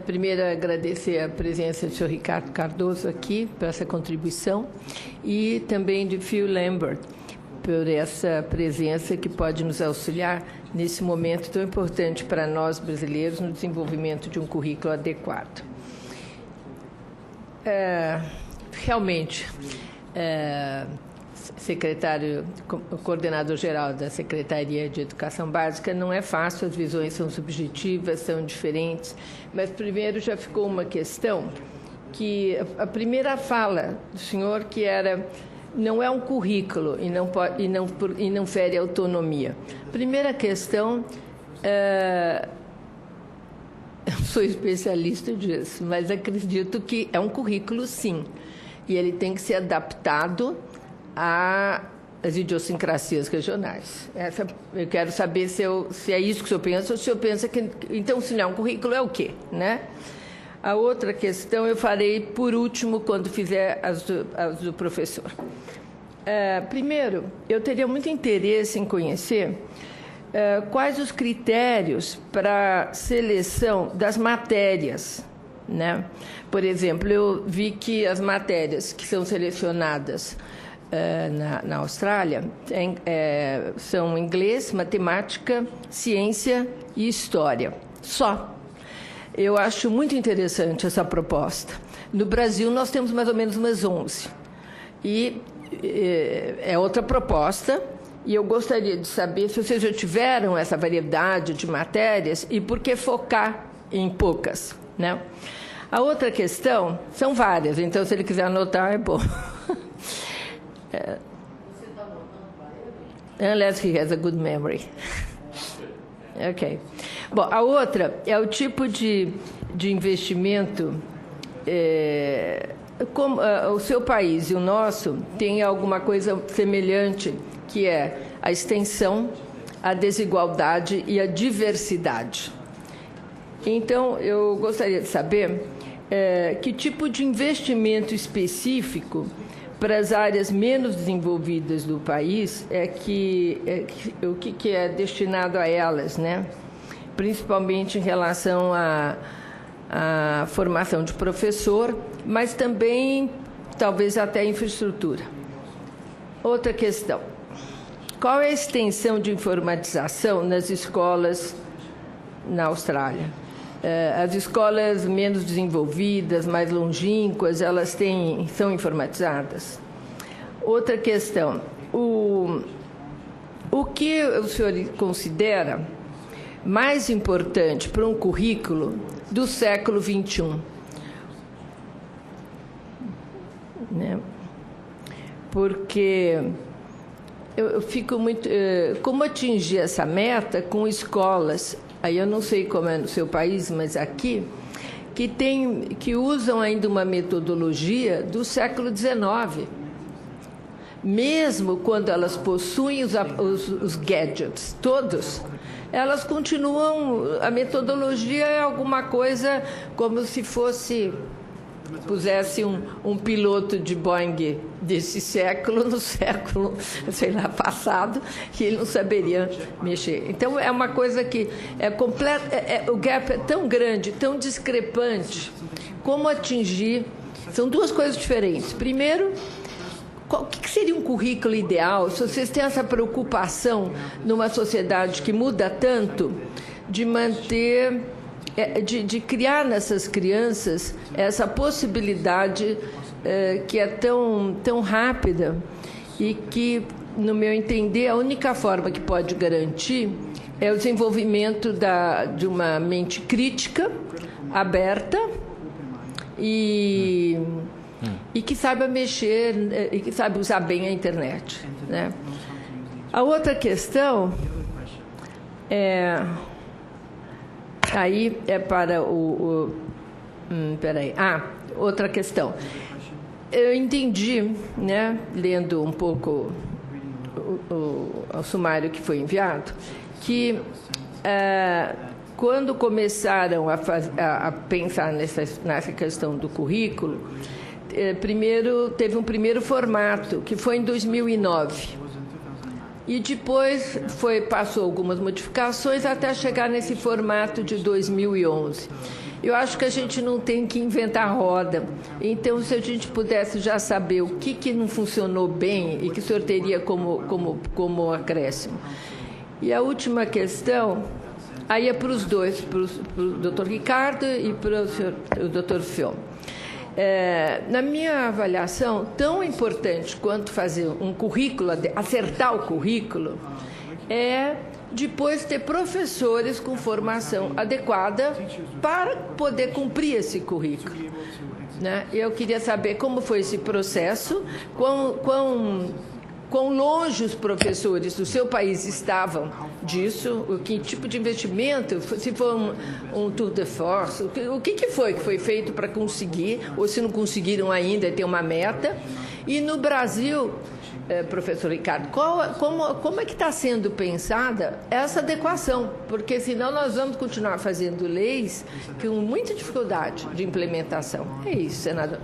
Primeiro, agradecer a presença do senhor Ricardo Cardoso aqui, por essa contribuição, e também de Phil Lambert, por essa presença que pode nos auxiliar nesse momento tão importante para nós brasileiros no desenvolvimento de um currículo adequado. Realmente, secretário, coordenador-geral da Secretaria de Educação Básica, não é fácil, as visões são subjetivas, são diferentes, mas primeiro já ficou uma questão que a primeira fala do senhor, que era não é um currículo e não fere autonomia. Primeira questão, eu sou especialista disso, mas acredito que é um currículo, sim, e ele tem que ser adaptado às idiosincrasias regionais. Eu quero saber se é isso que o senhor pensa, ou se o senhor pensa que, então, se não é um currículo, é o quê, né? A outra questão eu farei por último, quando fizer as do professor. Primeiro, eu teria muito interesse em conhecer quais os critérios para seleção das matérias, né? Por exemplo, eu vi que as matérias que são selecionadas na Austrália são inglês, matemática, ciência e história. Só. Eu acho muito interessante essa proposta. No Brasil, nós temos mais ou menos umas 11. E é outra proposta, e eu gostaria de saber se vocês já tiveram essa variedade de matérias e por que focar em poucas, né? A outra questão, são várias, então, se ele quiser anotar, é bom. Unless he has a good memory. Ok. Bom, a outra é o tipo de investimento. Como o seu país e o nosso tem alguma coisa semelhante, que é a extensão, a desigualdade e a diversidade. Então, eu gostaria de saber que tipo de investimento específico para as áreas menos desenvolvidas do país o que é destinado a elas, né? Principalmente em relação à formação de professor, mas também, talvez, até infraestrutura. Outra questão. Qual é a extensão de informatização nas escolas na Austrália? As escolas menos desenvolvidas, mais longínquas, elas são informatizadas? Outra questão. O que o senhor considera mais importante para um currículo do século XXI? Né? Porque eu fico muito... Como atingir essa meta com escolas, aí eu não sei como é no seu país, mas aqui, que usam ainda uma metodologia do século XIX. Mesmo quando elas possuem os gadgets, todos, elas continuam... A metodologia é alguma coisa como se pusesse um piloto de Boeing desse século, no século, sei lá, passado, que ele não saberia mexer. Então, é uma coisa que é completa... o gap é tão grande, tão discrepante. Como atingir... São duas coisas diferentes. Primeiro, o que seria um currículo ideal, se vocês têm essa preocupação numa sociedade que muda tanto, de manter... De criar nessas crianças essa possibilidade que é tão rápida e que, no meu entender, a única forma que pode garantir é o desenvolvimento de uma mente crítica, aberta e que saiba mexer e que saiba usar bem a internet, né? A outra questão aí é para peraí. Outra questão. Eu entendi, né, lendo um pouco o sumário que foi enviado, que quando começaram a pensar nessa questão do currículo, primeiro teve um primeiro formato, que foi em 2009. e depois passou algumas modificações até chegar nesse formato de 2011. Eu acho que a gente não tem que inventar roda. Então, se a gente pudesse já saber o que não funcionou bem e que o senhor teria como acréscimo. E a última questão, aí é para os dois, para o doutor Ricardo e para o doutor Fion. Na minha avaliação, tão importante quanto fazer um currículo, acertar o currículo, é depois ter professores com formação adequada para poder cumprir esse currículo. Né? Eu queria saber como foi esse processo, quão longe os professores do seu país estavam disso, que tipo de investimento, se foi um tour de force, o que foi feito para conseguir, ou se não conseguiram ainda, tem uma meta. E no Brasil, professor Ricardo, como é que está sendo pensada essa adequação? Porque senão nós vamos continuar fazendo leis com muita dificuldade de implementação. É isso, senador.